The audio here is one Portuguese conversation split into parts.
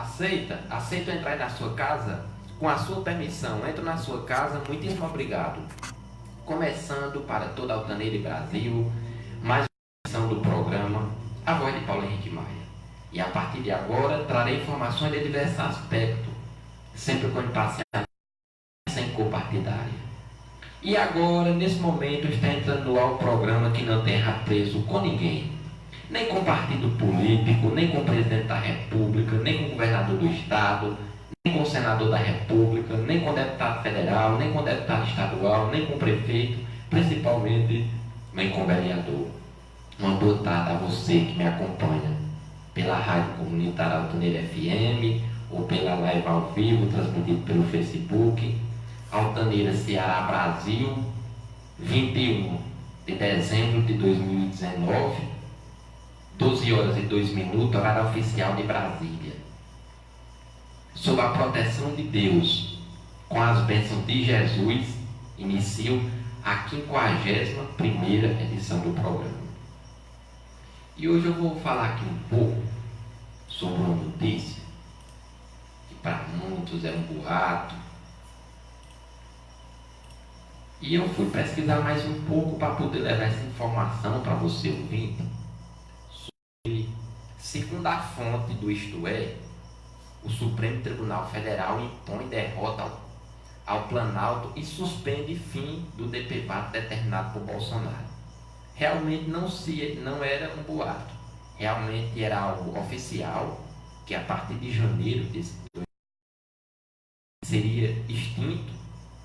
Aceito entrar na sua casa? Com a sua permissão, entro na sua casa, muitíssimo obrigado. Começando para toda a Altaneira e Brasil, mais uma edição do programa A Voz de Paulo Henrique Maia. E a partir de agora, trarei informações de diversos aspectos, sempre com imparcialidade, sem cor partidária. E agora, nesse momento, está entrando no ar o programa que não tem preso com ninguém. Nem com partido político, nem com o presidente da República, nem com o governador do Estado, nem com o senador da República, nem com o deputado federal, nem com o deputado estadual, nem com o prefeito, principalmente nem com o vereador. Uma boa tarde a você que me acompanha pela Rádio Comunitária Altaneira FM ou pela live ao vivo, transmitido pelo Facebook. Altaneira, Ceará, Brasil, 21 de dezembro de 2019, 12 horas e 2 minutos, horário oficial de Brasília. Sob a proteção de Deus, com as bênçãos de Jesus, inicio a 51ª edição do programa. E hoje eu vou falar aqui um pouco sobre uma notícia que para muitos é um boato. E eu fui pesquisar mais um pouco para poder levar essa informação para você ouvinte. Segundo a fonte do Isto É, o Supremo Tribunal Federal impõe derrota ao Planalto e suspende fim do DPVAT determinado por Bolsonaro. Realmente não era um boato, realmente era algo oficial, que a partir de janeiro desse ano seria extinto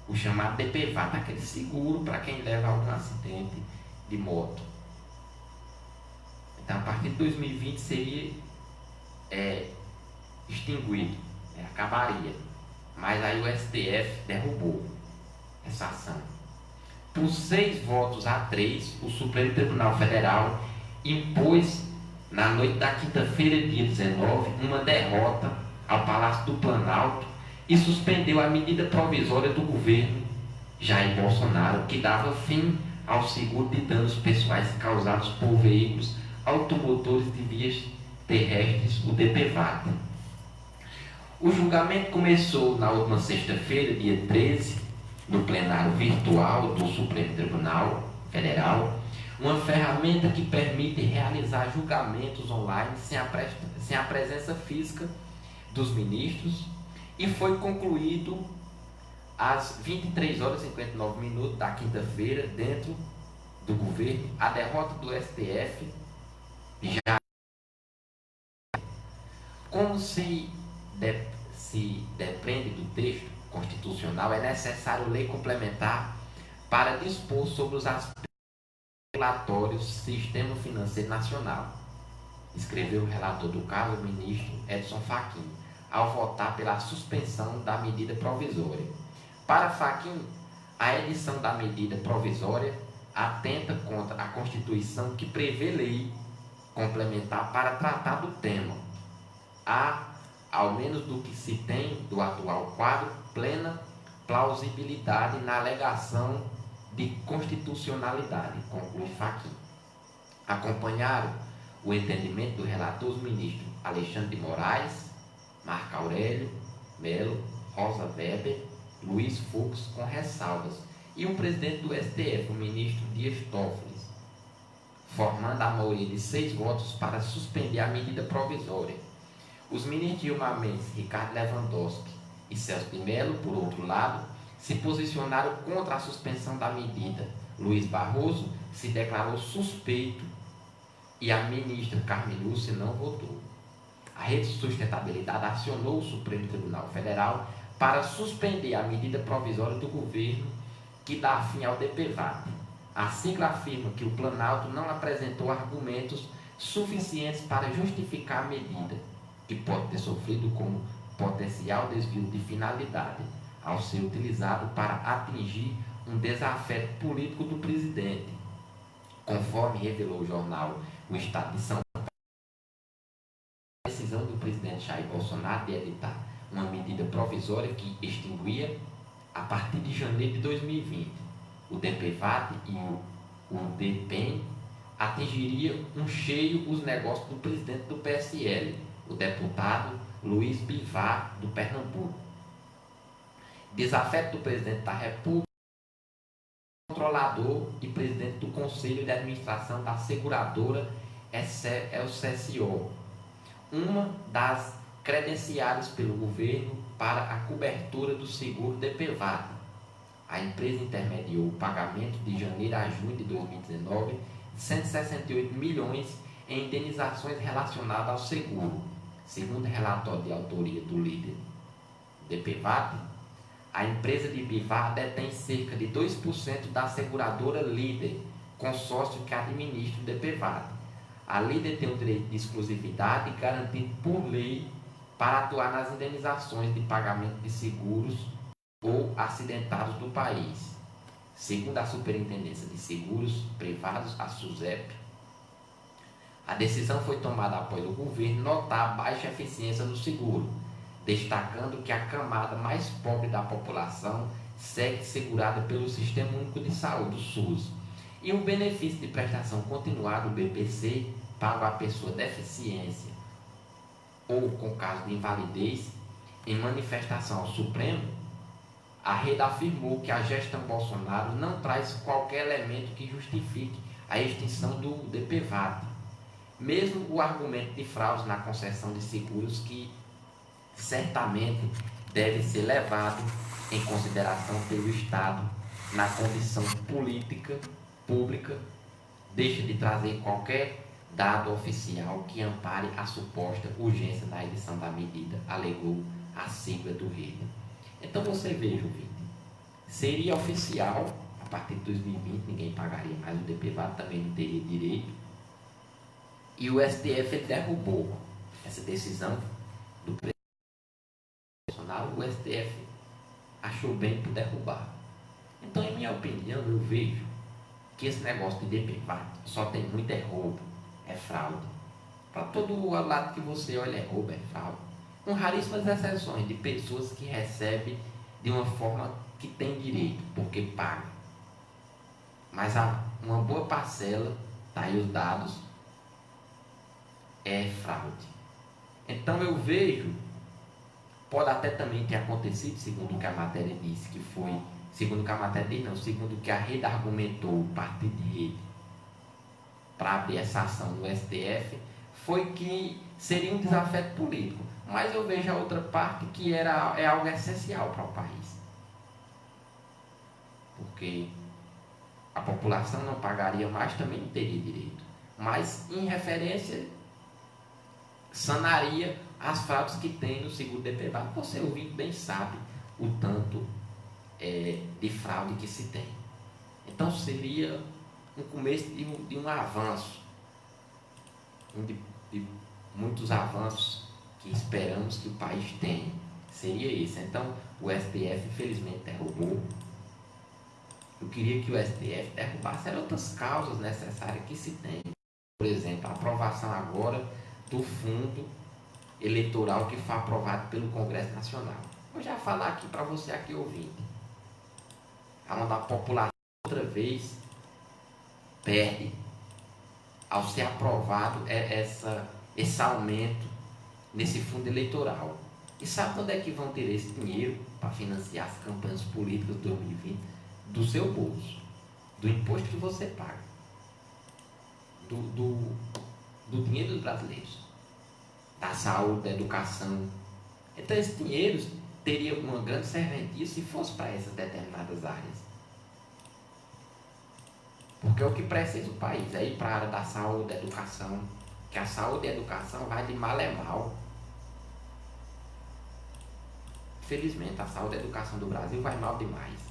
o chamado DPVAT, aquele seguro para quem leva algum acidente de moto. Então, a partir de 2020 seria extinguido, acabaria. Mas aí o STF derrubou essa ação. Por 6 votos a 3, o Supremo Tribunal Federal impôs, na noite da quinta-feira, dia 19, uma derrota ao Palácio do Planalto e suspendeu a medida provisória do governo Jair Bolsonaro, que dava fim ao seguro de danos pessoais causados por veículos automotores de vias terrestres, o DPVAT. O julgamento começou na última sexta-feira, dia 13, no plenário virtual do Supremo Tribunal Federal, uma ferramenta que permite realizar julgamentos online sem a presença física dos ministros, e foi concluído às 23 horas e 59 minutos da quinta-feira, dentro do governo, a derrota do STF. Já como se depende do texto constitucional, é necessário lei complementar para dispor sobre os aspectos regulatórios do sistema financeiro nacional, escreveu o relator do caso, o ministro Edson Fachin, ao votar pela suspensão da medida provisória. Para Fachin, a edição da medida provisória atenta contra a Constituição, que prevê lei complementar para tratar do tema. Há, ao menos do que se tem do atual quadro, plena plausibilidade na alegação de constitucionalidade, conclui Fachin. Acompanharam o entendimento do relator os ministros Alexandre de Moraes, Marco Aurélio Melo, Rosa Weber, Luiz Fux, com ressalvas, e o presidente do STF, o ministro Dias Toffoli, formando a maioria de 6 votos para suspender a medida provisória. Os ministros Gilmar Mendes, Ricardo Lewandowski e Celso de Mello, por outro lado, se posicionaram contra a suspensão da medida. Luiz Barroso se declarou suspeito e a ministra Carmen Lúcia não votou. A Rede de Sustentabilidade acionou o Supremo Tribunal Federal para suspender a medida provisória do governo que dá fim ao DPVAT. A sigla afirma que o Planalto não apresentou argumentos suficientes para justificar a medida, que pode ter sofrido como potencial desvio de finalidade, ao ser utilizado para atingir um desafeto político do presidente, conforme revelou o jornal O Estado de São Paulo. A decisão do presidente Jair Bolsonaro de editar uma medida provisória que extinguia, a partir de janeiro de 2020, o DPVAT e o DPEM, atingiria um cheio os negócios do presidente do PSL, o deputado Luiz Bivar, do Pernambuco. Desafeto do presidente da República, controlador e presidente do Conselho de Administração da seguradora Elcesio, uma das credenciadas pelo governo para a cobertura do seguro DPVAT. A empresa intermediou o pagamento de janeiro a junho de 2019 de 168 milhões em indenizações relacionadas ao seguro. Segundo relatório de autoria do líder DPVAT, a empresa de Bivar detém cerca de 2% da seguradora Líder, consórcio que administra o DPVAT. A Líder tem o direito de exclusividade garantido por lei para atuar nas indenizações de pagamento de seguros ou acidentados do país. Segundo a Superintendência de Seguros Privados, a SUSEP, a decisão foi tomada após o governo notar a baixa eficiência do seguro, destacando que a camada mais pobre da população segue segurada pelo Sistema Único de Saúde, o SUS, e o benefício de prestação continuada, o BPC, pago à pessoa deficiência ou com caso de invalidez. Em manifestação ao Supremo, a rede afirmou que a gestão Bolsonaro não traz qualquer elemento que justifique a extinção do DPVAT, mesmo o argumento de fraude na concessão de seguros, que certamente deve ser levado em consideração pelo Estado na condição política pública, deixa de trazer qualquer dado oficial que ampare a suposta urgência da edição da medida, alegou a sigla do REDE. Então você veja, ouvinte, seria oficial, a partir de 2020 ninguém pagaria mais, o DPVAT também não teria direito, e o STF derrubou essa decisão do presidente Bolsonaro. O STF achou bem por derrubar. Então, em minha opinião, eu vejo que esse negócio de DPVAT só tem muito roubo, é fraude. Para todo lado que você olha é roubo, é fraude. Com raríssimas exceções de pessoas que recebem de uma forma que tem direito, porque paga. Mas uma boa parcela, tá aí os dados, é fraude. Então eu vejo, pode até também ter acontecido, segundo o que a matéria disse, que foi, segundo o que a matéria disse, não, segundo o que a rede argumentou, o partido de rede, para abrir essa ação no STF, foi que seria um desafeto político. Mas eu vejo a outra parte que é algo essencial para o país. Porque a população não pagaria mais, também não teria direito. Mas, em referência, sanaria as fraudes que tem no seguro DPVAT. Você ouvinte bem sabe o tanto de fraude que se tem. Então seria um começo de um avanço, de muitos avanços que esperamos que o país tenha. Seria isso. Então o STF infelizmente derrubou. Eu queria que o STF derrubasse outras causas necessárias que se tem. Por exemplo, a aprovação agora do fundo eleitoral que foi aprovado pelo Congresso Nacional. Vou já falar aqui para você aqui ouvindo. Onde a população outra vez perde ao ser aprovado esse aumento nesse fundo eleitoral. E sabe onde é que vão ter esse dinheiro para financiar as campanhas políticas de 2020? Do seu bolso, do imposto que você paga, do dinheiro dos brasileiros, da saúde, da educação. Então esse dinheiro teria uma grande serventia se fosse para essas determinadas áreas. Porque é o que precisa o país, é ir para a área da saúde, da educação, que a saúde e a educação vai de mal a mal. Infelizmente a saúde e a educação do Brasil vai mal demais.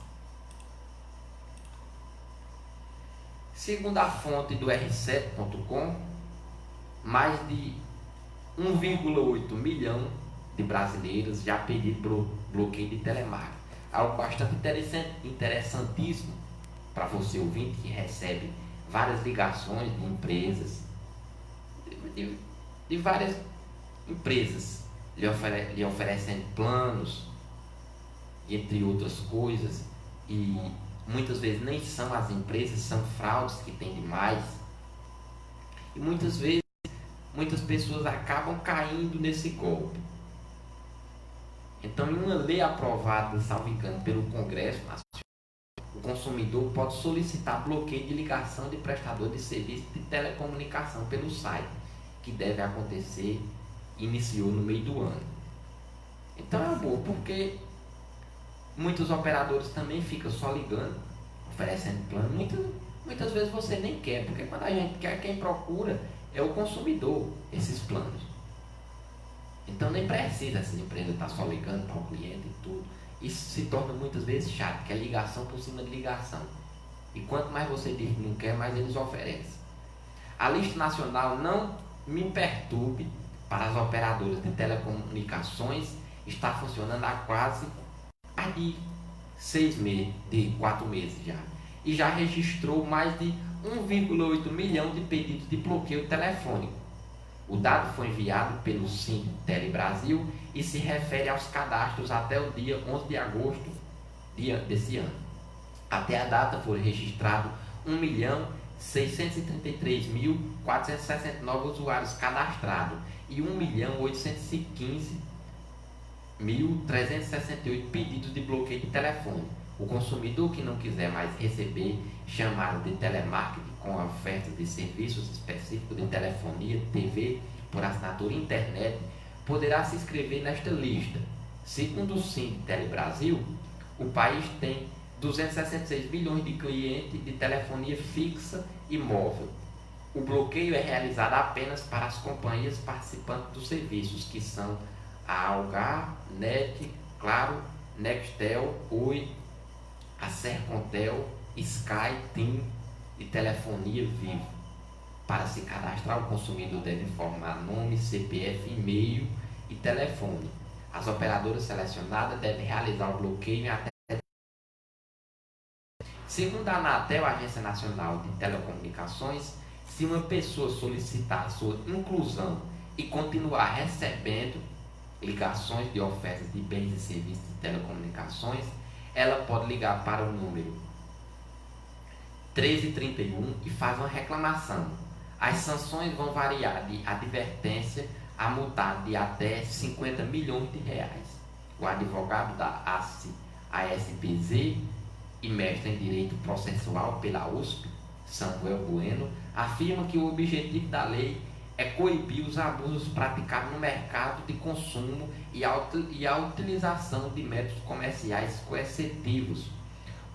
Segundo a fonte do R7.com, mais de 1,8 milhão de brasileiros já pediram bloqueio de telemarketing. Algo bastante interessantíssimo para você ouvinte que recebe várias ligações de empresas, de várias empresas lhe oferecendo planos, entre outras coisas, e muitas vezes nem são as empresas, são fraudes que tem demais. E muitas vezes muitas pessoas acabam caindo nesse golpe. Então, em uma lei aprovada, salvo engano, pelo Congresso Nacional, o consumidor pode solicitar bloqueio de ligação de prestador de serviço de telecomunicação pelo site, que deve acontecer, iniciou no meio do ano. Então é boa, porque muitos operadores também ficam só ligando, oferecendo plano. Muitas vezes você nem quer, porque quando a gente quer, quem procura é o consumidor, esses planos. Então nem precisa essa empresa estar só ligando para o cliente e tudo. Isso se torna muitas vezes chato, que é ligação por cima de ligação. E quanto mais você diz que não quer, mais eles oferecem. A lista nacional não me perturbe para as operadoras de telecomunicações está funcionando há quase de 6 meses, de 4 meses já. E já registrou mais de 1,8 milhão de pedidos de bloqueio telefônico. O dado foi enviado pelo Sintele Brasil e se refere aos cadastros até o dia 11 de agosto desse ano. Até a data foram registrados 1.633.469 usuários cadastrados e 1.815.368 pedidos de bloqueio de telefone. O consumidor que não quiser mais receber chamadas de telemarketing com ofertas de serviços específicos de telefonia, TV, por assinatura e internet, poderá se inscrever nesta lista. Segundo o Sintele Brasil, o país tem 266 milhões de clientes de telefonia fixa e móvel. O bloqueio é realizado apenas para as companhias participantes dos serviços, que são a Algar, NET, Claro, Nextel, Oi, a Sercontel, Sky, TIM e Telefonia Vivo. Para se cadastrar, o consumidor deve informar nome, CPF, e-mail e telefone. As operadoras selecionadas devem realizar o bloqueio em até. Segundo a Anatel, a Agência Nacional de Telecomunicações, se uma pessoa solicitar sua inclusão e continuar recebendo ligações de ofertas de bens e serviços de telecomunicações, ela pode ligar para o número 1331 e faz uma reclamação. As sanções vão variar de advertência a multa de até 50 milhões de reais. O advogado da ASPZ e mestre em Direito Processual pela USP, Samuel Bueno, afirma que o objetivo da lei é coibir os abusos praticados no mercado de consumo e a utilização de métodos comerciais coercitivos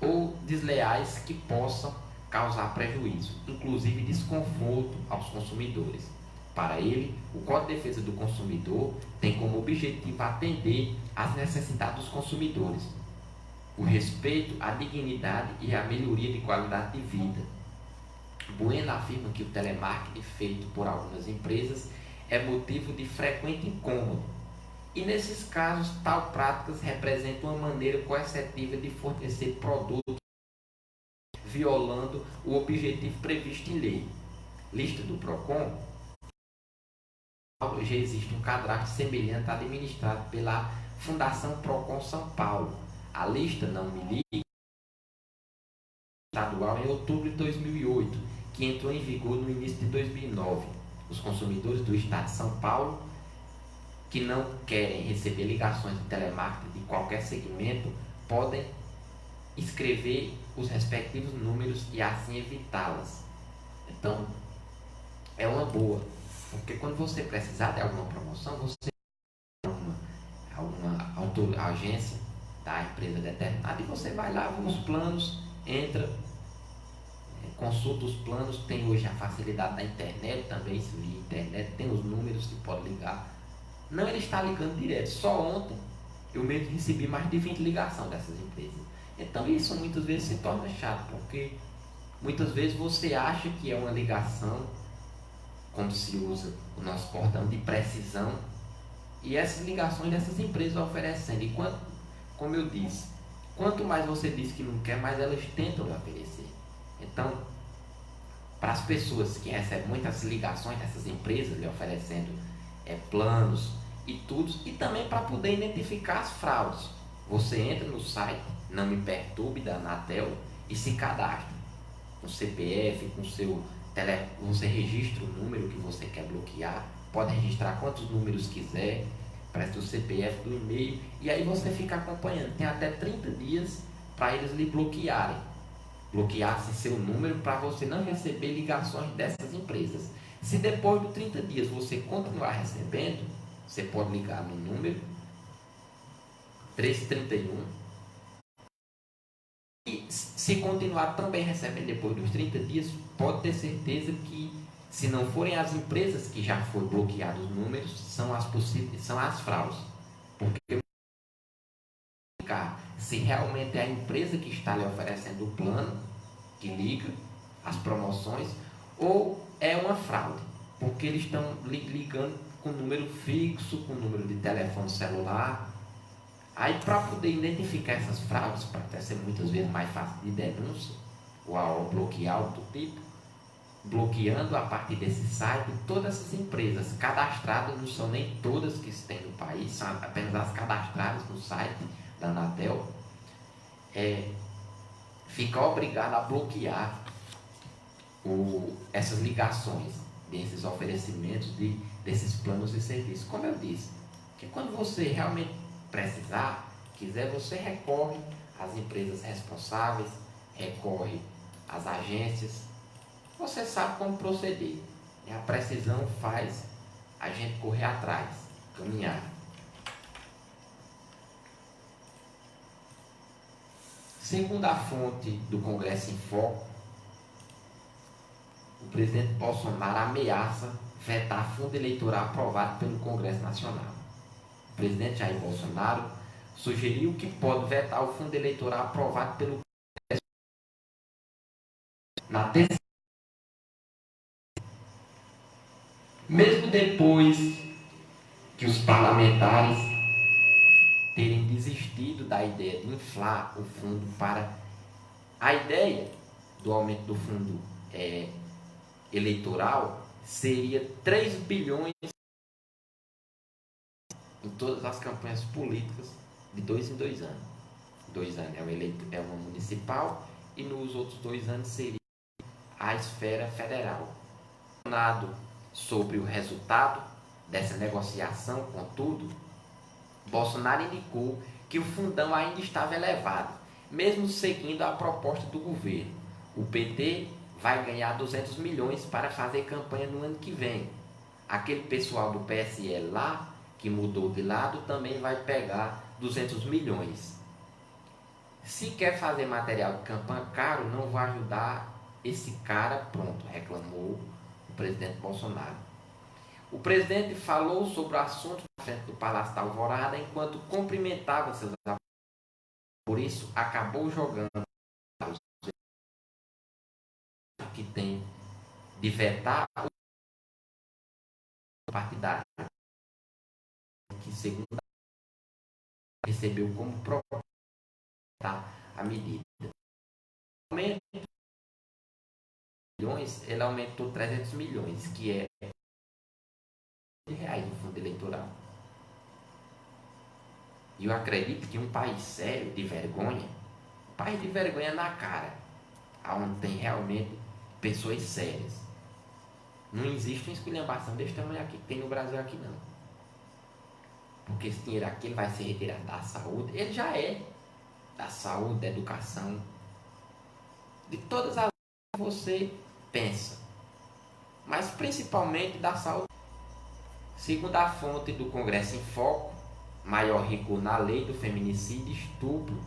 ou desleais que possam causar prejuízo, inclusive desconforto aos consumidores. Para ele, o Código de Defesa do Consumidor tem como objetivo atender às necessidades dos consumidores, o respeito à dignidade e à melhoria de qualidade de vida. Bueno afirma que o telemarketing feito por algumas empresas é motivo de frequente incômodo e, nesses casos, tal práticas representam uma maneira coercitiva de fornecer produtos violando o objetivo previsto em lei. Lista do PROCON. Já existe um cadastro semelhante administrado pela Fundação PROCON São Paulo. A lista não me liga estadual em outubro de 2008, que entrou em vigor no início de 2009. Os consumidores do estado de São Paulo que não querem receber ligações de telemarketing de qualquer segmento podem escrever os respectivos números e assim evitá-las. Então, é uma boa, porque quando você precisar de alguma promoção, você alguma agência da empresa determinada e você vai lá, vê os planos, entra, consulta os planos. Tem hoje a facilidade da internet também, se via internet, tem os números que pode ligar. Não ele está ligando direto. Só ontem eu mesmo recebi mais de 20 ligações dessas empresas. Então isso muitas vezes se torna chato, porque muitas vezes você acha que é uma ligação, como se usa o nosso cordão de precisão, e essas ligações dessas empresas oferecendo. E como eu disse, quanto mais você diz que não quer, mais elas tentam oferecer. Então, para as pessoas que recebem muitas ligações dessas empresas lhe oferecendo planos e tudo, e também para poder identificar as fraudes, você entra no site Não Me Perturbe da Anatel e se cadastra com CPF, com seu você registra o número que você quer bloquear, pode registrar quantos números quiser, presta o CPF do e-mail e aí você fica acompanhando. Tem até 30 dias para eles lhe bloquearem. Bloquear-se seu número para você não receber ligações dessas empresas. Se depois de 30 dias você continuar recebendo, você pode ligar no número 331 e se continuar também recebendo depois dos 30 dias, pode ter certeza que se não forem as empresas que já foram bloqueados os números, são as fraudes. Porque se realmente é a empresa que está lhe oferecendo o plano, que liga, as promoções, ou é uma fraude, porque eles estão ligando com número fixo, com número de telefone celular. Aí, para poder identificar essas fraudes, para até ser muitas vezes mais fácil de denúncia, ou bloquear outro tipo, bloqueando a partir desse site todas essas empresas cadastradas, não são nem todas que tem no país, são apenas as cadastradas no site da Anatel, fica obrigado a bloquear essas ligações desses oferecimentos desses planos de serviço. Como eu disse, que quando você realmente precisar, quiser, você recorre às empresas responsáveis, recorre às agências, você sabe como proceder. E a precisão faz a gente correr atrás, caminhar. Segundo a fonte do Congresso em Foco, o presidente Bolsonaro ameaça vetar fundo eleitoral aprovado pelo Congresso Nacional. O presidente Jair Bolsonaro sugeriu que pode vetar o fundo eleitoral aprovado pelo Congresso na terça. Mesmo depois que os parlamentares terem desistido da ideia de inflar o fundo para... A ideia do aumento do fundo eleitoral seria 3 bilhões em todas as campanhas políticas de 2 em 2 anos. 2 anos é uma municipal e nos outros 2 anos seria a esfera federal. Sobre o resultado dessa negociação, contudo, Bolsonaro indicou que o fundão ainda estava elevado, mesmo seguindo a proposta do governo. O PT vai ganhar 200 milhões para fazer campanha no ano que vem. Aquele pessoal do PSL lá, que mudou de lado, também vai pegar 200 milhões. Se quer fazer material de campanha caro, não vai ajudar esse cara, pronto, reclamou o presidente Bolsonaro. O presidente falou sobre o assunto na frente do Palácio da Alvorada enquanto cumprimentava seus apoiadores. Por isso, acabou jogando que tem de vetar o partidário, que segundo recebeu como proposta a medida. O aumento de milhões, ele aumentou 300 milhões, que é reais no fundo eleitoral. E eu acredito que um país sério, de vergonha, um país de vergonha na cara, onde tem realmente pessoas sérias, não existe uma esculhambação desse tamanho aqui que tem no Brasil aqui não. Porque esse dinheiro aqui ele vai ser retirado da saúde, ele já é da saúde, da educação, de todas as que você pensa, mas principalmente da saúde. Segundo a fonte do Congresso em Foco, maior rigor na lei do feminicídio e estupro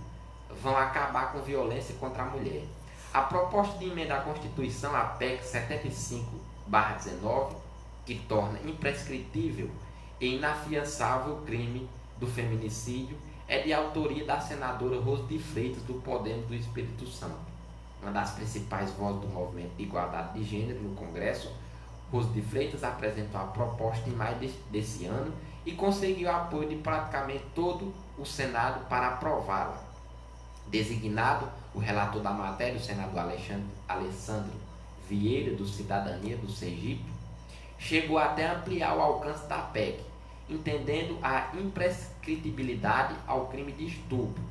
vão acabar com violência contra a mulher. A proposta de emenda à Constituição, a PEC 75/19, que torna imprescritível e inafiançável o crime do feminicídio, é de autoria da senadora Rose de Freitas, do Podemos do Espírito Santo. Uma das principais vozes do movimento de igualdade de gênero no Congresso, Rose de Freitas apresentou a proposta em maio desse ano e conseguiu apoio de praticamente todo o Senado para aprová-la. Designado o relator da matéria, o senador Alessandro Vieira, do Cidadania do Sergipe, chegou até a ampliar o alcance da PEC, entendendo a imprescritibilidade ao crime de estupro,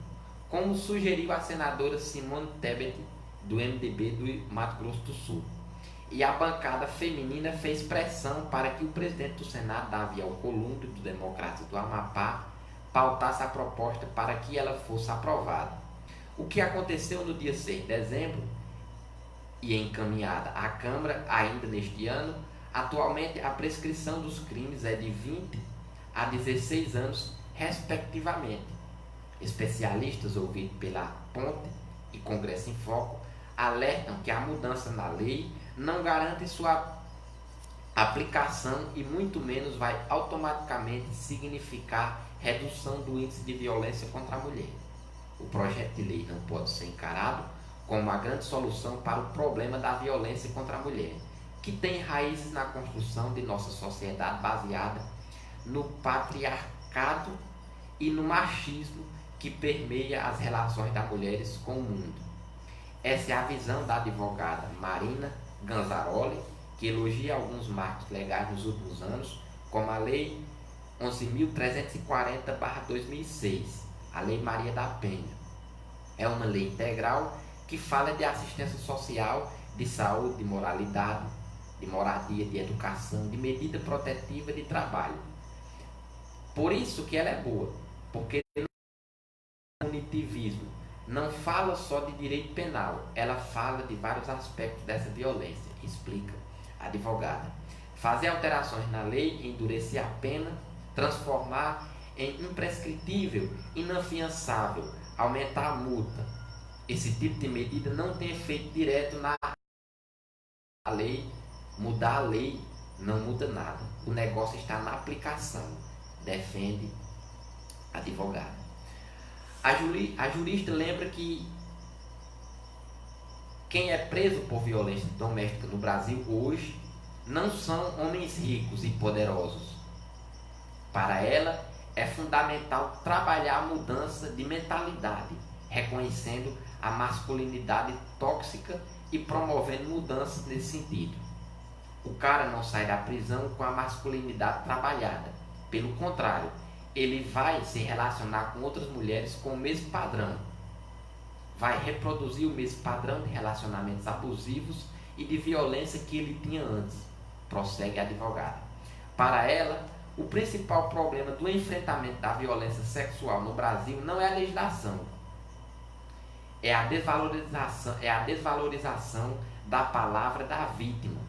como sugeriu a senadora Simone Tebet, do MDB do Mato Grosso do Sul. e a bancada feminina fez pressão para que o presidente do Senado, Davi Alcolumbre, do Democratas do Amapá, pautasse a proposta para que ela fosse aprovada. O que aconteceu no dia 6 de dezembro e encaminhada à Câmara ainda neste ano, atualmente a prescrição dos crimes é de 20 a 16 anos, respectivamente. Especialistas ouvidos pela Ponte e Congresso em Foco alertam que a mudança na lei não garante sua aplicação e muito menos vai automaticamente significar redução do índice de violência contra a mulher. O projeto de lei não pode ser encarado como uma grande solução para o problema da violência contra a mulher, que tem raízes na construção de nossa sociedade baseada no patriarcado e no machismo que permeia as relações das mulheres com o mundo. Essa é a visão da advogada Marina Ganzaroli, que elogia alguns marcos legais nos últimos anos, como a Lei 11.340/2006, a Lei Maria da Penha. É uma lei integral que fala de assistência social, de saúde, de moralidade, de moradia, de educação, de medida protetiva, de trabalho. Por isso que ela é boa, porque não é punitivismo, não fala só de direito penal, ela fala de vários aspectos dessa violência, explica a advogada. Fazer alterações na lei, endurecer a pena, transformar em imprescritível, inafiançável, aumentar a multa. Esse tipo de medida não tem efeito direto na lei. Mudar a lei não muda nada. O negócio está na aplicação, defende a advogada. A jurista lembra que quem é preso por violência doméstica no Brasil hoje não são homens ricos e poderosos. Para ela, é fundamental trabalhar a mudança de mentalidade, reconhecendo a masculinidade tóxica e promovendo mudanças nesse sentido. O cara não sai da prisão com a masculinidade trabalhada. Pelo contrário, ele vai se relacionar com outras mulheres com o mesmo padrão. Vai reproduzir o mesmo padrão de relacionamentos abusivos e de violência que ele tinha antes, prossegue a advogada. Para ela, o principal problema do enfrentamento da violência sexual no Brasil não é a legislação, é a desvalorização da palavra da vítima,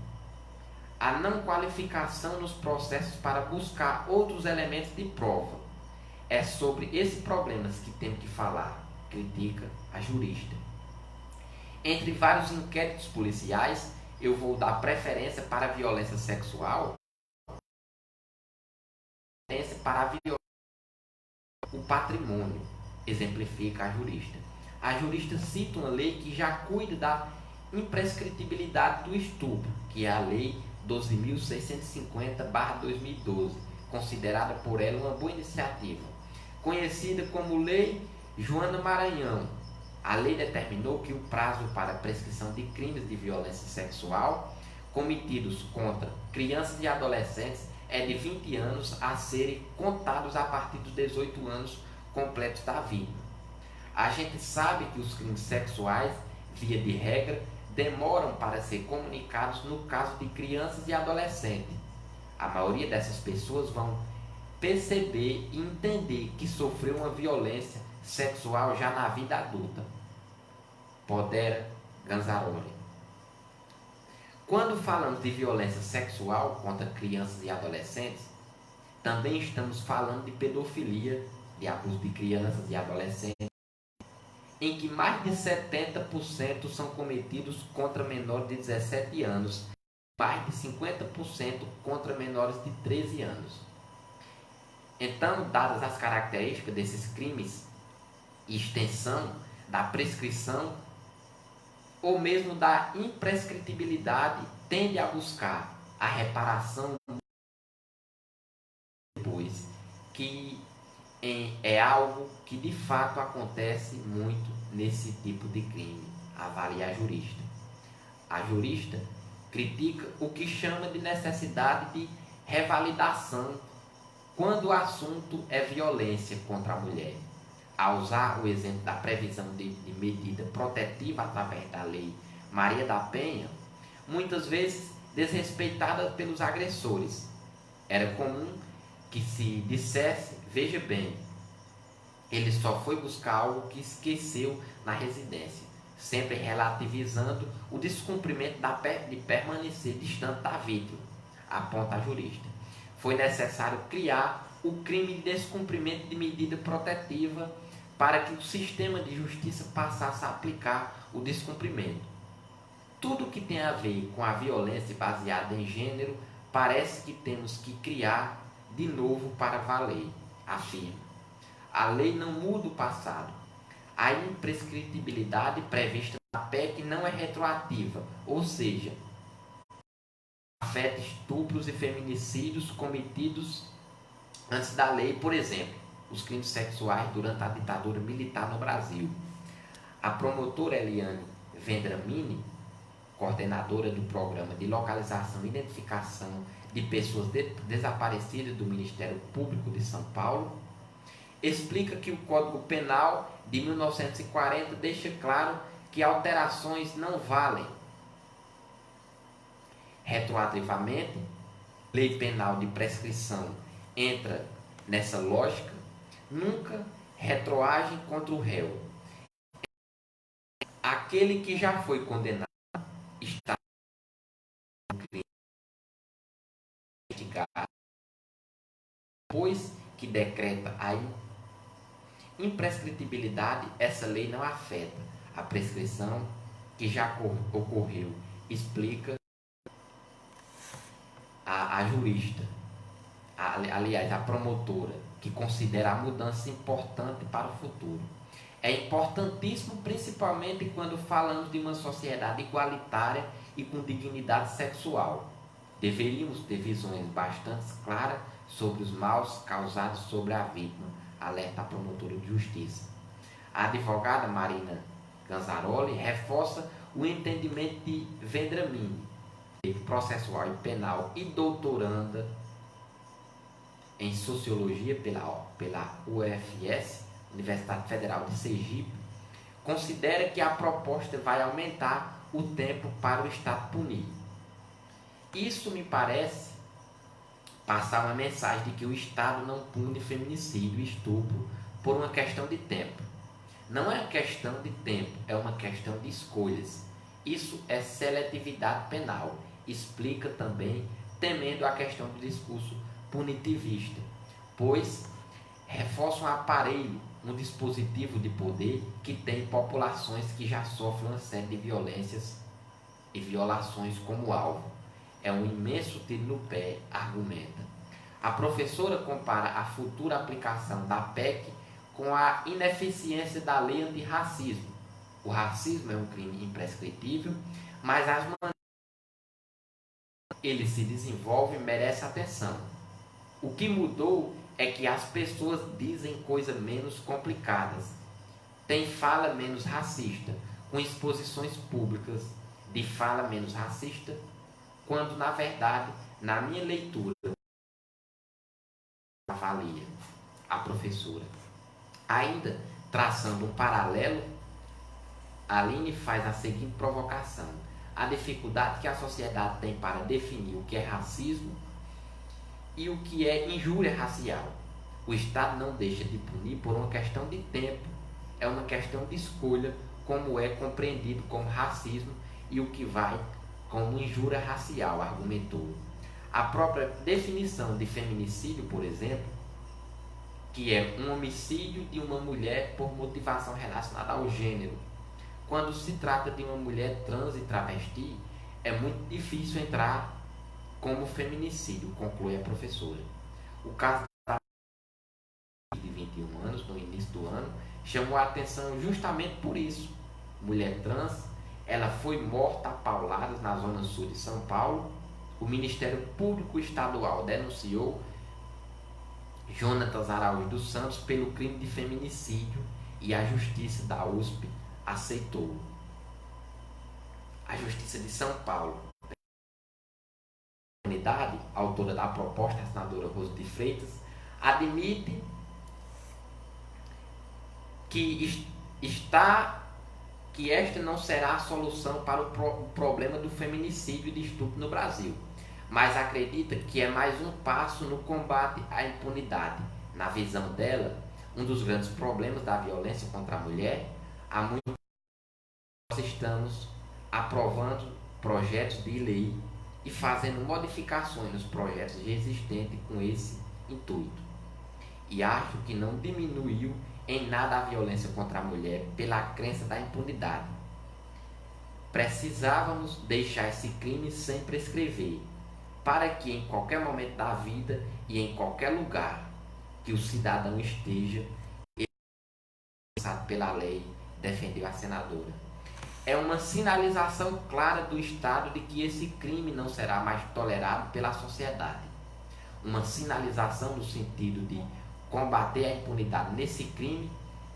a não qualificação nos processos para buscar outros elementos de prova. É sobre esses problemas que temos que falar, critica a jurista. Entre vários inquéritos policiais, eu vou dar preferência para a violência sexual, para a violência, o patrimônio, exemplifica a jurista. A jurista cita uma lei que já cuida da imprescritibilidade do estupro, que é a Lei 12.650/2012, considerada por ela uma boa iniciativa. Conhecida como Lei Joana Maranhão, a lei determinou que o prazo para prescrição de crimes de violência sexual cometidos contra crianças e adolescentes é de 20 anos a serem contados a partir dos 18 anos completos da vítima. A gente sabe que os crimes sexuais, via de regra, demoram para ser comunicados no caso de crianças e adolescentes. A maioria dessas pessoas vão perceber e entender que sofreu uma violência sexual já na vida adulta. Podera Ganzaroli. Quando falamos de violência sexual contra crianças e adolescentes, também estamos falando de pedofilia, de abuso de crianças e adolescentes, em que mais de 70% são cometidos contra menores de 17 anos, mais de 50% contra menores de 13 anos. Então, dadas as características desses crimes e extensão da prescrição ou mesmo da imprescritibilidade, tende a buscar a reparação depois, que é algo que de fato acontece muito nesse tipo de crime, avalia a jurista. A jurista critica o que chama de necessidade de revalidação quando o assunto é violência contra a mulher. A usar o exemplo da previsão de medida protetiva através da Lei Maria da Penha, muitas vezes desrespeitada pelos agressores. Era comum que se dissesse: veja bem, ele só foi buscar algo que esqueceu na residência, sempre relativizando o descumprimento de permanecer distante da vítima, aponta a jurista. Foi necessário criar o crime de descumprimento de medida protetiva para que o sistema de justiça passasse a aplicar o descumprimento. Tudo que tem a ver com a violência baseada em gênero parece que temos que criar de novo para valer, afirma. A lei não muda o passado. A imprescritibilidade prevista na PEC não é retroativa, ou seja, afeta estupros e feminicídios cometidos antes da lei, por exemplo, os crimes sexuais durante a ditadura militar no Brasil. A promotora Eliane Vendramini, coordenadora do Programa de Localização e Identificação de Pessoas Desaparecidas do Ministério Público de São Paulo, explica que o Código Penal de 1940 deixa claro que alterações não valem. Retroativamente, lei penal de prescrição entra nessa lógica, nunca retroagem contra o réu. Aquele que já foi condenado está no crime investigado, depois que decreta a imprescritibilidade, essa lei não afeta a prescrição que já ocorreu, explica a jurista, aliás, a promotora, que considera a mudança importante para o futuro. É importantíssimo, principalmente quando falamos de uma sociedade igualitária e com dignidade sexual. Deveríamos ter visões bastante claras sobre os maus causados sobre a vítima, alerta a promotora de justiça. A advogada Marina Ganzaroli reforça o entendimento de Vendramini, processual e penal e doutoranda em Sociologia pela UFS, Universidade Federal de Sergipe, considera que a proposta vai aumentar o tempo para o Estado punir. Isso me parece passar uma mensagem de que o Estado não pune feminicídio e estupro por uma questão de tempo. Não é uma questão de tempo, é uma questão de escolhas. Isso é seletividade penal. Explica também, temendo a questão do discurso punitivista, pois reforça um aparelho, um dispositivo de poder que tem populações que já sofrem uma série de violências e violações como alvo. É um imenso tiro no pé, argumenta. A professora compara a futura aplicação da PEC com a ineficiência da lei antirracismo. O racismo é um crime imprescritível, mas as maneiras que ele se desenvolve merecem atenção. O que mudou é que as pessoas dizem coisas menos complicadas, têm fala menos racista, com exposições públicas de fala menos racista, quando na verdade, na minha leitura, avalia a professora. Ainda traçando um paralelo, a Aline faz a seguinte provocação: a dificuldade que a sociedade tem para definir o que é racismo e o que é injúria racial. O Estado não deixa de punir por uma questão de tempo, é uma questão de escolha como é compreendido como racismo e o que vai como injúria racial, argumentou. A própria definição de feminicídio, por exemplo, que é um homicídio de uma mulher por motivação relacionada ao gênero. Quando se trata de uma mulher trans e travesti, é muito difícil entrar como feminicídio, conclui a professora. O caso de 21 anos, no início do ano, chamou a atenção justamente por isso. Mulher trans, ela foi morta a pauladas na zona sul de São Paulo. O Ministério Público Estadual denunciou Jonatas Araújo dos Santos pelo crime de feminicídio e a Justiça da USP aceitou. A Justiça de São Paulo, a unidade, autora da proposta, a senadora Rosa de Freitas, admite que está que esta não será a solução para o problema do feminicídio e de estupro no Brasil, mas acredita que é mais um passo no combate à impunidade. Na visão dela, um dos grandes problemas da violência contra a mulher, há muito nós estamos aprovando projetos de lei e fazendo modificações nos projetos existentes com esse intuito. E acho que não diminuiu em nada a violência contra a mulher pela crença da impunidade. Precisávamos deixar esse crime sem prescrever, para que em qualquer momento da vida e em qualquer lugar que o cidadão esteja, pela lei, defendeu a senadora. É uma sinalização clara do Estado de que esse crime não será mais tolerado pela sociedade. Uma sinalização no sentido de combater a impunidade nesse crime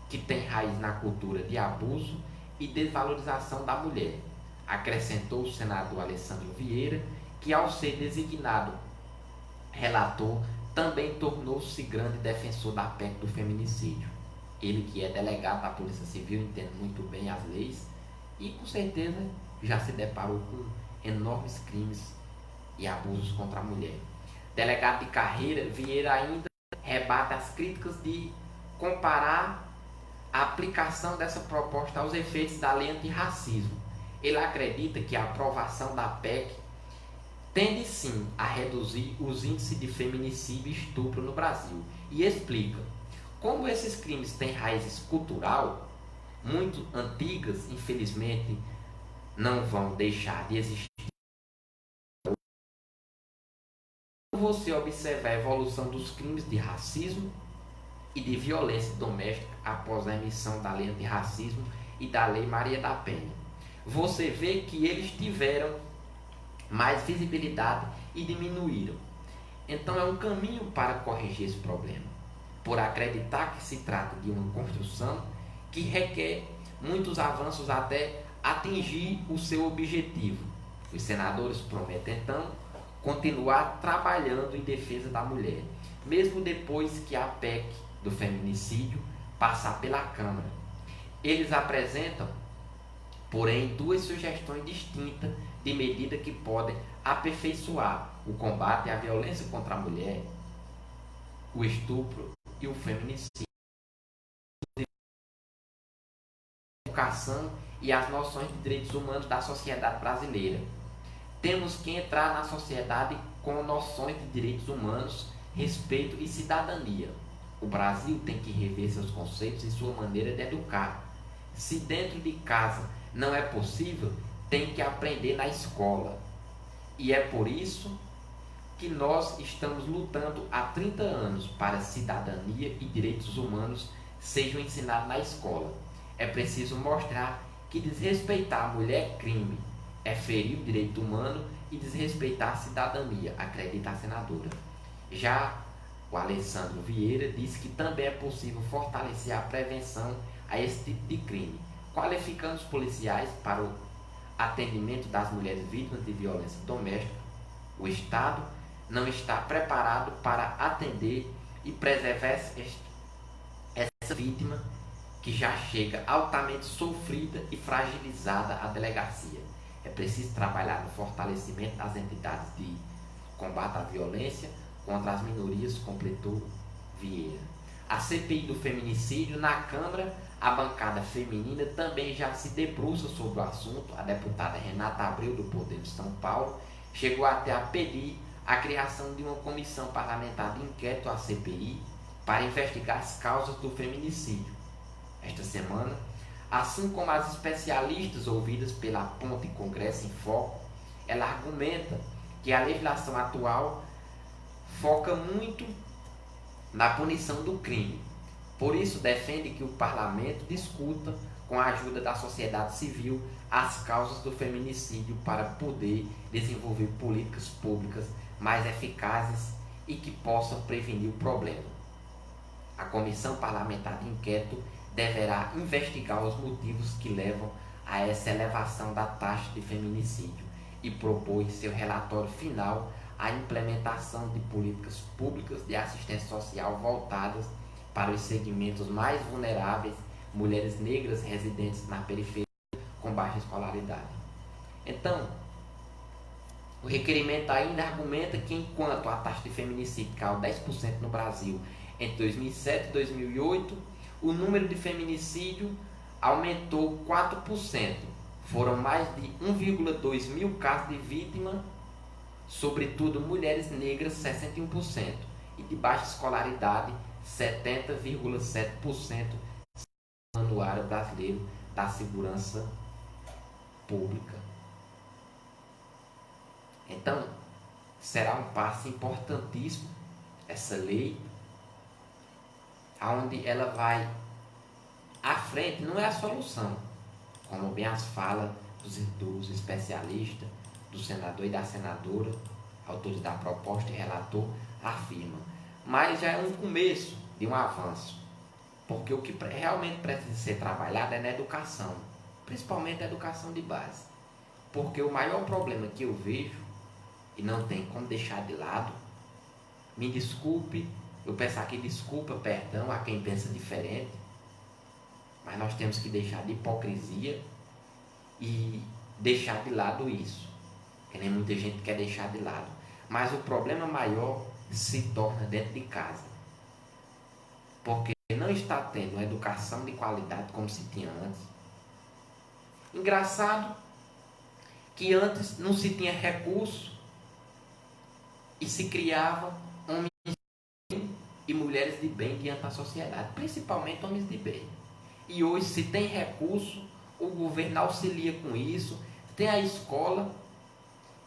que tem raiz na cultura de abuso e desvalorização da mulher, acrescentou o senador Alessandro Vieira, que ao ser designado relator, também tornou-se grande defensor da PEC do feminicídio. Ele que é delegado da Polícia Civil, entende muito bem as leis e com certeza já se deparou com enormes crimes e abusos contra a mulher. Delegado de carreira, Vieira ainda rebate as críticas de comparar a aplicação dessa proposta aos efeitos da lei antirracismo. Ele acredita que a aprovação da PEC tende sim a reduzir os índices de feminicídio e estupro no Brasil e explica como esses crimes têm raízes cultural muito antigas, infelizmente não vão deixar de existir. Você observar a evolução dos crimes de racismo e de violência doméstica após a emissão da lei antirracismo e da lei Maria da Penha, você vê que eles tiveram mais visibilidade e diminuíram. Então é um caminho para corrigir esse problema, por acreditar que se trata de uma construção que requer muitos avanços até atingir o seu objetivo. Os senadores prometem então continuar trabalhando em defesa da mulher, mesmo depois que a PEC do feminicídio passar pela Câmara. Eles apresentam, porém, duas sugestões distintas de medida que podem aperfeiçoar o combate à violência contra a mulher, o estupro e o feminicídio, a educação e as noções de direitos humanos da sociedade brasileira. Temos que entrar na sociedade com noções de direitos humanos, respeito e cidadania. O Brasil tem que rever seus conceitos e sua maneira de educar. Se dentro de casa não é possível, tem que aprender na escola. E é por isso que nós estamos lutando há 30 anos para cidadania e direitos humanos sejam ensinados na escola. É preciso mostrar que desrespeitar a mulher é crime, é ferir o direito humano e desrespeitar a cidadania, acredita a senadora. Já o Alessandro Vieira disse que também é possível fortalecer a prevenção a esse tipo de crime, qualificando os policiais para o atendimento das mulheres vítimas de violência doméstica. O Estado não está preparado para atender e preservar essa vítima que já chega altamente sofrida e fragilizada à delegacia. É preciso trabalhar no fortalecimento das entidades de combate à violência contra as minorias, completou Vieira. A CPI do feminicídio na Câmara, a bancada feminina também já se debruça sobre o assunto. A deputada Renata Abreu, do Poder de São Paulo, chegou até a pedir a criação de uma comissão parlamentar de inquérito à CPI para investigar as causas do feminicídio. Esta semana, assim como as especialistas ouvidas pela Ponte Congresso em Foco, ela argumenta que a legislação atual foca muito na punição do crime. Por isso, defende que o parlamento discuta, com a ajuda da sociedade civil, as causas do feminicídio para poder desenvolver políticas públicas mais eficazes e que possam prevenir o problema. A Comissão Parlamentar de Inquérito deverá investigar os motivos que levam a essa elevação da taxa de feminicídio e propor em seu relatório final a implementação de políticas públicas de assistência social voltadas para os segmentos mais vulneráveis, mulheres negras residentes na periferia baixa escolaridade. Então, o requerimento ainda argumenta que enquanto a taxa de feminicídio caiu 10% no Brasil entre 2007 e 2008, o número de feminicídio aumentou 4%. Foram mais de 1,2 mil casos de vítima, sobretudo mulheres negras, 61%, e de baixa escolaridade, 70,7%, no Anuário Brasileiro da Segurança Pública. Então, será um passo importantíssimo essa lei, onde ela vai à frente, não é a solução, como bem as falas dos especialistas, do senador e da senadora, autores da proposta e relator, afirmam. Mas já é um começo de um avanço, porque o que realmente precisa ser trabalhado é na educação, principalmente a educação de base. Porque o maior problema que eu vejo, e não tem como deixar de lado, me desculpe, eu peço aqui desculpa, perdão a quem pensa diferente, mas nós temos que deixar de hipocrisia e deixar de lado isso, que nem muita gente quer deixar de lado. Mas o problema maior se torna dentro de casa, porque não está tendo uma educação de qualidade como se tinha antes. Engraçado que antes não se tinha recurso e se criava homens e mulheres de bem diante da sociedade, principalmente homens de bem. E hoje, se tem recurso, o governo auxilia com isso, tem a escola,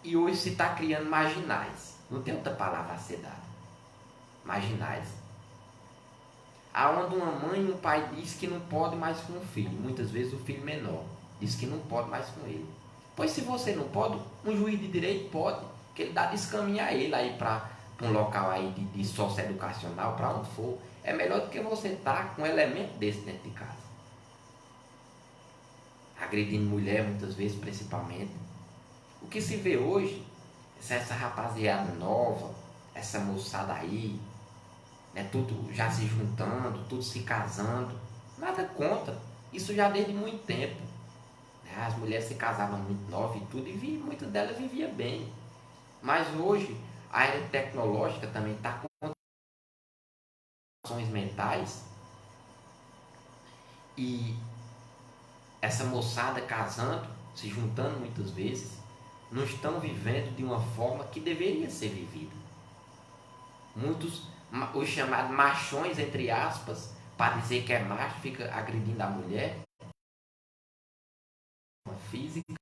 e hoje se está criando marginais. Não tem outra palavra a ser dada. Marginais. Aonde uma mãe e um pai diz que não pode mais com o filho, muitas vezes o filho menor diz que não pode mais com ele. Pois se você não pode, um juiz de direito pode, que ele dá descaminhar ele aí para um local aí de socioeducacional, para onde for. É melhor do que você estar com um elemento desse dentro de casa. Agredindo mulher, muitas vezes, principalmente. O que se vê hoje, essa rapaziada nova, essa moçada aí, né, tudo já se juntando, tudo se casando, nada contra. Isso já desde muito tempo. As mulheres se casavam muito novas e tudo, e muitas delas viviam bem. Mas hoje, a área tecnológica também está com ações mentais, e essa moçada casando, se juntando muitas vezes, não estão vivendo de uma forma que deveria ser vivida. Muitos, os chamados machões, entre aspas, para dizer que é macho, fica agredindo a mulher. Física.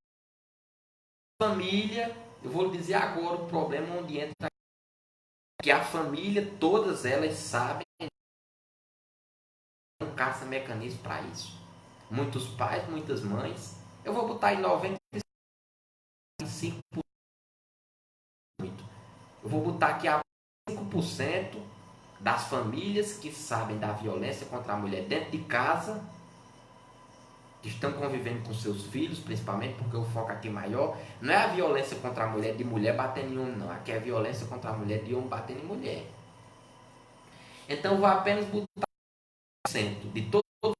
Família, eu vou lhe dizer agora o problema onde entra, que a família, todas elas sabem, não caça mecanismo para isso. Muitos pais, muitas mães, eu vou botar em 95%, eu vou botar aqui a 5% das famílias que sabem da violência contra a mulher dentro de casa, que estão convivendo com seus filhos, principalmente, porque o foco aqui maior não é a violência contra a mulher de mulher batendo em homem, não. Aqui é a violência contra a mulher de homem batendo em mulher. Então, vou apenas botar 1% de todo contra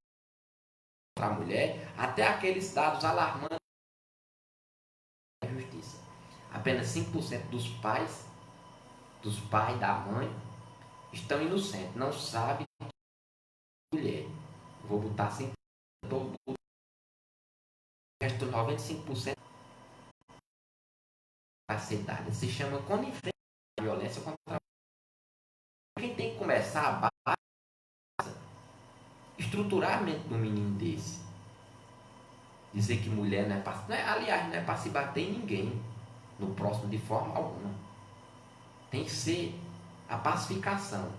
a mulher, até aqueles dados alarmantes da justiça. Apenas 5% dos pais, da mãe, estão inocentes, não sabem mulher. Vou botar 5%, o resto 95% da cidade. Se chama conivência de violência contra a mulher. Quem tem que começar a base, estruturar a mente do menino desse. Dizer que mulher não é para... aliás, não é para se bater em ninguém, no próximo, de forma alguma. Tem que ser a pacificação.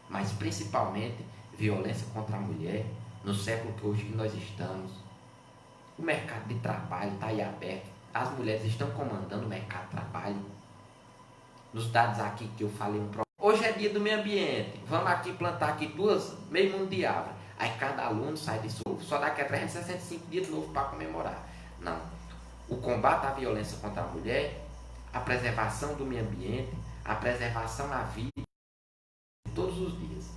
Mas principalmente violência contra a mulher, no século que hoje nós estamos. O mercado de trabalho está aí aberto. As mulheres estão comandando o mercado de trabalho. Nos dados aqui que eu falei, hoje é dia do meio ambiente. Vamos aqui plantar aqui meio mundo de árvore. Aí cada aluno sai disso. Só daqui a 365 dias de novo para comemorar. Não. O combate à violência contra a mulher, a preservação do meio ambiente, a preservação à vida, todos os dias.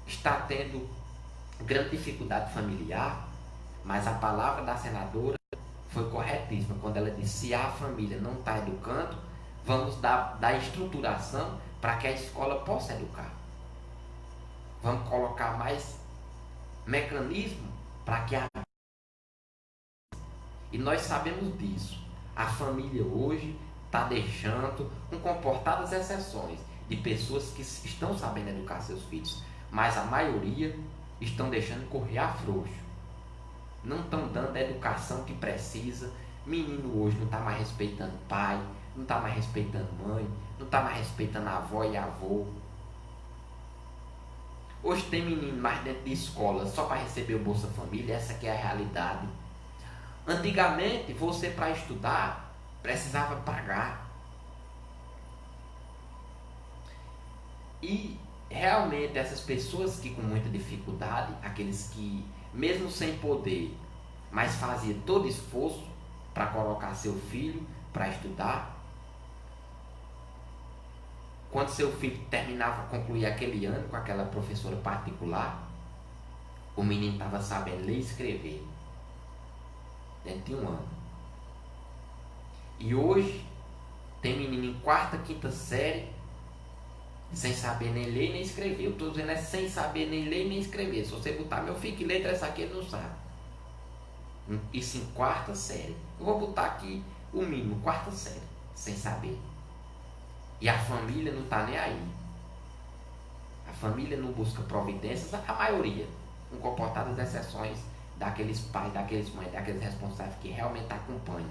Está tendo grande dificuldade familiar, Mas a palavra da senadora foi corretíssima quando ela disse: se a família não está educando, vamos dar estruturação para que a escola possa educar. Vamos colocar mais mecanismo para que a... E nós sabemos disso. A família hoje está deixando, com comportadas exceções, de pessoas que estão sabendo educar seus filhos, mas a maioria estão deixando correr a frouxo. Não estão dando a educação que precisa. Menino hoje não está mais respeitando pai, não está mais respeitando mãe, não está mais respeitando a avó e avô. Hoje tem menino mais dentro de escola só para receber o Bolsa Família. Essa que é a realidade. Antigamente, você para estudar precisava pagar. E realmente essas pessoas que com muita dificuldade, aqueles que mesmo sem poder, mas fazia todo esforço para colocar seu filho para estudar, quando seu filho terminava, concluía aquele ano com aquela professora particular, o menino estava sabendo ler e escrever dentro de um ano. E hoje tem menino em quarta, quinta série sem saber nem ler nem escrever. Eu estou dizendo sem saber nem ler nem escrever. Se você botar meu filho que letra essa aqui, ele não sabe. Isso em quarta série. Eu vou botar aqui o mínimo, quarta série, sem saber. E a família não está nem aí. A família não busca providências, a maioria, com comportadas exceções daqueles pais, daqueles mães, daqueles responsáveis que realmente acompanham.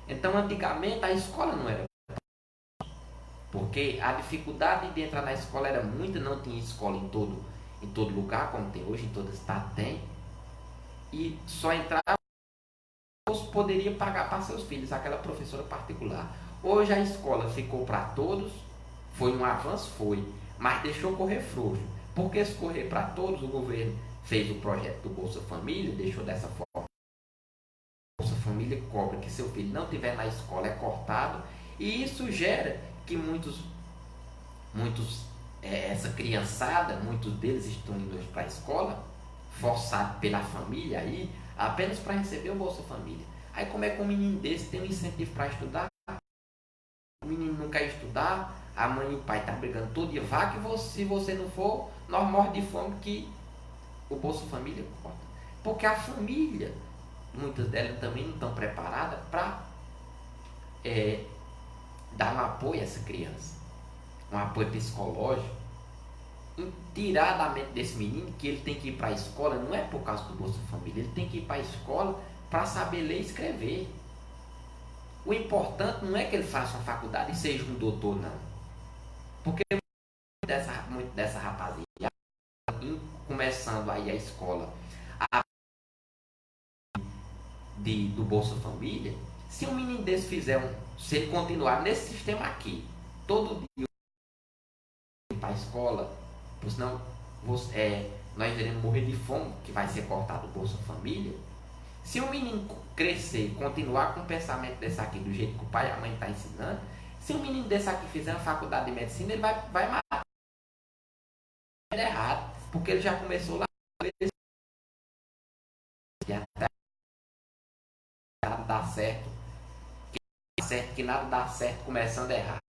Então, antigamente, a escola não era, porque a dificuldade de entrar na escola era muita, não tinha escola em todo lugar, como tem hoje, em todo estado tem, e só entrava poderia pagar para seus filhos, aquela professora particular. Hoje a escola ficou para todos, foi um avanço, foi, mas deixou correr frouxo. Porque se correr para todos, o governo fez o projeto do Bolsa Família, deixou dessa forma. O Bolsa Família cobra que seu filho não estiver na escola, é cortado, e isso gera que essa criançada, muitos deles estão indo para a escola, forçado pela família aí, apenas para receber o Bolsa Família. Aí como é que um menino desse tem um incentivo para estudar? O menino não quer estudar, a mãe e o pai estão brigando todo dia, vá que se você não for, nós morremos de fome, que o Bolsa Família corta. Porque a família, muitas delas também não estão preparadas para dar um apoio a essa criança, um apoio psicológico, tirar da mente desse menino que ele tem que ir para a escola, não é por causa do Bolsa Família, ele tem que ir para a escola para saber ler e escrever. O importante não é que ele faça uma faculdade e seja um doutor, não. Porque muito dessa rapaziada, começando aí a escola do Bolsa Família, se um menino desse se ele continuar nesse sistema aqui, todo dia para a escola, senão nós iremos morrer de fome, que vai ser cortado o Bolsa Família. Se o menino crescer e continuar com o pensamento desse aqui, do jeito que o pai e a mãe estão ensinando, se um menino desse aqui fizer uma faculdade de medicina, ele vai matar errado, porque ele já começou lá e até nada dá certo, que nada dá certo começando errado.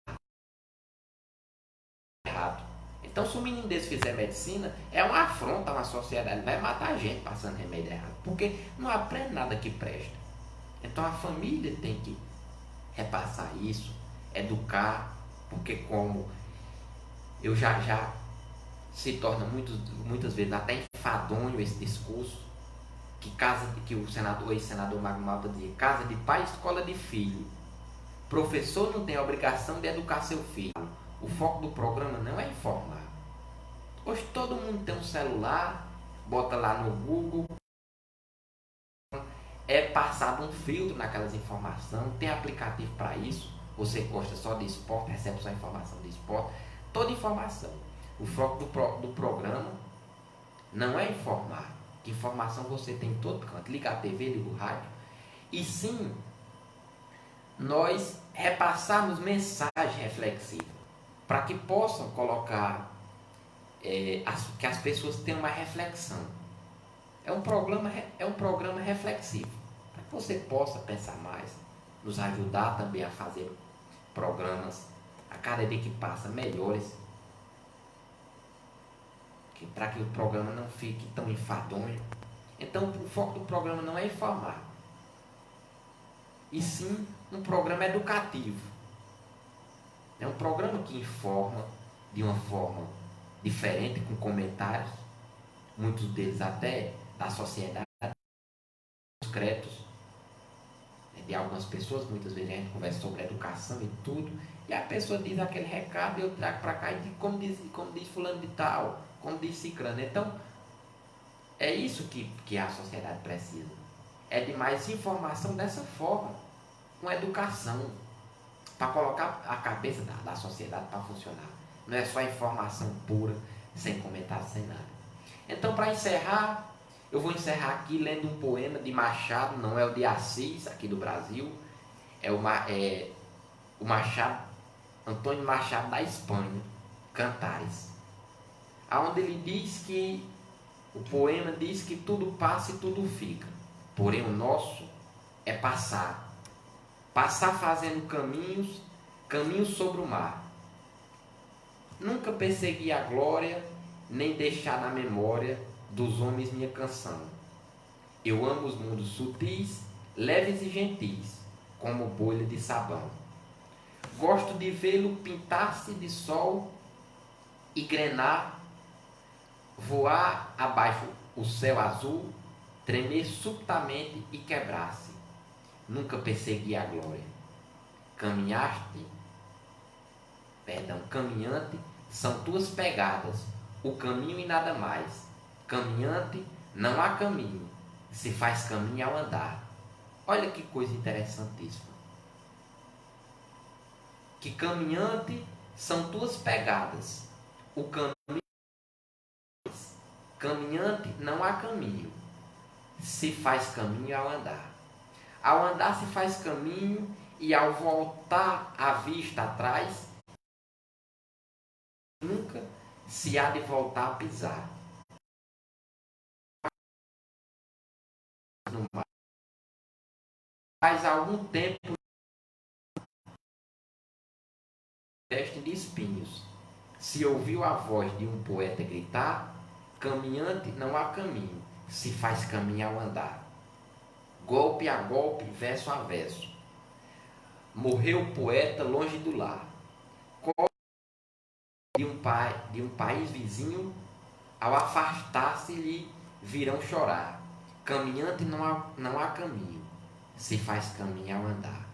Então, se um menino desse fizer medicina, é uma afronta a uma sociedade, vai matar a gente passando remédio errado, porque não aprende nada que presta. Então, a família tem que repassar isso, educar, porque como eu já se torna muitas vezes até enfadonho esse discurso, que o ex-senador Magno Malta dizia, casa de pai, escola de filho. Professor não tem a obrigação de educar seu filho. O foco do programa não é informar. Hoje todo mundo tem um celular, bota lá no Google, é passado um filtro naquelas informações, tem aplicativo para isso, você gosta só de esporte, recebe só informação de esporte, toda informação. O foco do programa não é informar, que informação você tem em todo canto, liga a TV, liga o rádio, e sim nós repassarmos mensagem reflexiva, para que possam colocar, que as pessoas tenham uma reflexão. é um programa reflexivo, para que você possa pensar mais, nos ajudar também a fazer programas a cada dia que passa melhores, para que o programa não fique tão enfadonho. Então, o foco do programa não é informar, e sim um programa educativo. É um programa que informa de uma forma diferente, com comentários, muitos deles até da sociedade, discretos, de algumas pessoas. Muitas vezes a gente conversa sobre educação e tudo, e a pessoa diz aquele recado e eu trago para cá e digo como diz fulano de tal, como diz ciclano. Então, é isso que a sociedade precisa. É de mais informação dessa forma, com educação, para colocar a cabeça da sociedade para funcionar. Não é só informação pura, sem comentário, sem nada. Então, para encerrar, eu vou encerrar aqui lendo um poema de Machado, não é o de Assis, aqui do Brasil, é o Machado, Antônio Machado da Espanha, Cantares, aonde ele diz que, o poema diz que tudo passa e tudo fica, porém o nosso é passar, passar fazendo caminhos, caminhos sobre o mar. Nunca persegui a glória, nem deixar na memória dos homens minha canção. Eu amo os mundos sutis, leves e gentis, como bolha de sabão. Gosto de vê-lo pintar-se de sol e grenar, voar abaixo o céu azul, tremer subitamente e quebrar-se. Nunca persegui a glória. Caminhante, são tuas pegadas, o caminho e nada mais. Caminhante, não há caminho, se faz caminho ao andar. Olha que coisa interessantíssima. Que caminhante são tuas pegadas, o caminho, caminhante não há caminho, se faz caminho ao andar. Ao andar se faz caminho e ao voltar a vista atrás, nunca se há de voltar a pisar. Faz algum tempo teste de espinhos. Se ouviu a voz de um poeta gritar, caminhante não há caminho, se faz caminho ao andar. Golpe a golpe, verso a verso. Morreu o poeta longe do lar. De um país vizinho, ao afastar-se lhe virão chorar. Caminhante não há caminho, se faz caminho ao andar.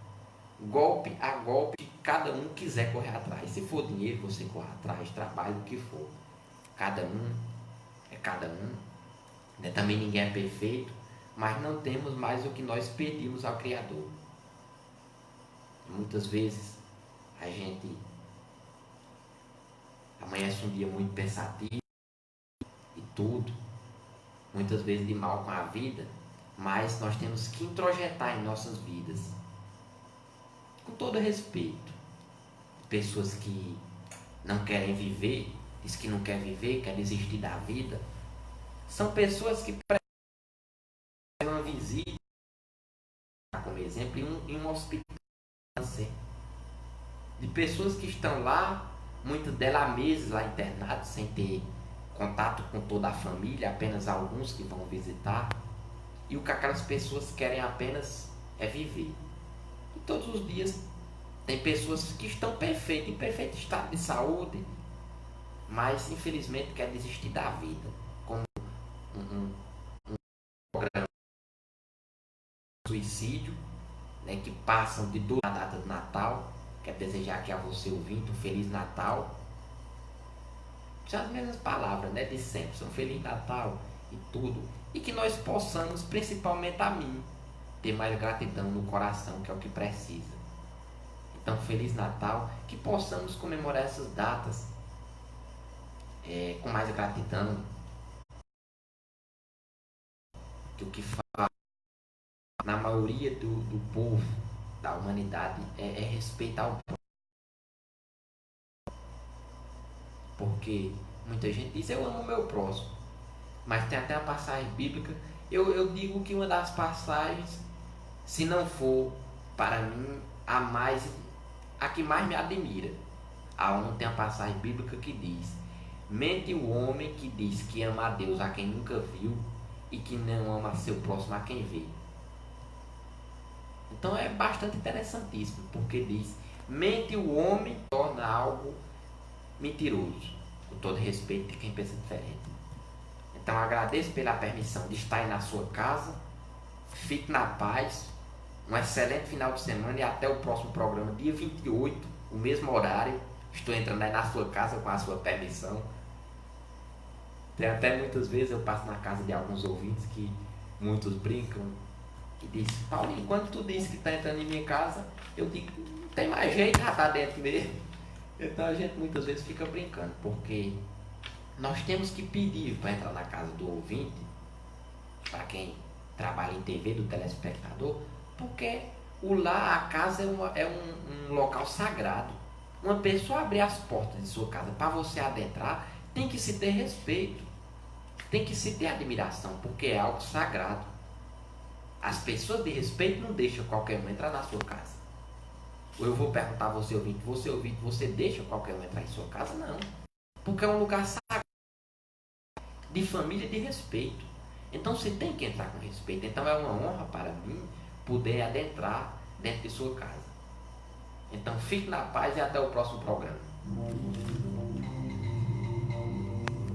Golpe a golpe, cada um quiser correr atrás. Se for dinheiro, você corre atrás, trabalho, o que for. Cada um é cada um. Né? Também ninguém é perfeito, mas não temos mais o que nós pedimos ao Criador. Muitas vezes a gente amanhece um dia muito pensativo e tudo, muitas vezes de mal com a vida, mas nós temos que introjetar em nossas vidas, com todo respeito, pessoas que não querem viver, diz que não quer viver, quer desistir da vida, são pessoas que precisam uma visita, como exemplo, em um hospital, de pessoas que estão lá, muitas delas há meses lá internadas, sem ter contato com toda a família, apenas alguns que vão visitar, e o que aquelas pessoas querem apenas é viver. E todos os dias tem pessoas que estão perfeitas, em perfeito estado de saúde, mas infelizmente querem desistir da vida, como um programa de suicídio, né, que passam de duas datas de Natal. Quero desejar aqui a você, ouvinte, um Feliz Natal. São as mesmas palavras, né, de sempre, são Feliz Natal e tudo. E que nós possamos, principalmente a mim, ter mais gratidão no coração, que é o que precisa. Então, Feliz Natal, que possamos comemorar essas datas com mais gratidão, que o que fala na maioria do povo, da humanidade, é respeitar o próximo. Porque muita gente diz, eu amo o meu próximo, mas tem até a passagem bíblica. Eu digo que uma das passagens, se não for para mim a que mais me admira, aonde tem a passagem bíblica que diz: mente o homem que diz que ama a Deus a quem nunca viu e que não ama a seu próximo a quem vê. Então é bastante interessantíssimo, porque diz: mente o homem torna algo mentiroso, com todo respeito de quem pensa diferente. Então agradeço pela permissão de estar aí na sua casa. Fique na paz. Um excelente final de semana e até o próximo programa, dia 28, o mesmo horário. Estou entrando aí na sua casa com a sua permissão. Tem até muitas vezes eu passo na casa de alguns ouvintes que muitos brincam e dizem: Paulinho, quando tu disse que está entrando em minha casa, eu digo: não tem mais jeito, já está dentro mesmo. Então a gente muitas vezes fica brincando, porque nós temos que pedir para entrar na casa do ouvinte, para quem trabalha em TV, do telespectador, porque o lar, a casa é um local sagrado. Uma pessoa abrir as portas de sua casa para você adentrar, tem que se ter respeito, tem que se ter admiração, porque é algo sagrado. As pessoas de respeito não deixam qualquer um entrar na sua casa. Ou eu vou perguntar a você ouvinte, você deixa qualquer um entrar em sua casa? Não. Porque é um lugar sagrado, de família e de respeito. Então você tem que entrar com respeito. Então é uma honra para mim poder adentrar dentro de sua casa. Então fique na paz e até o próximo programa.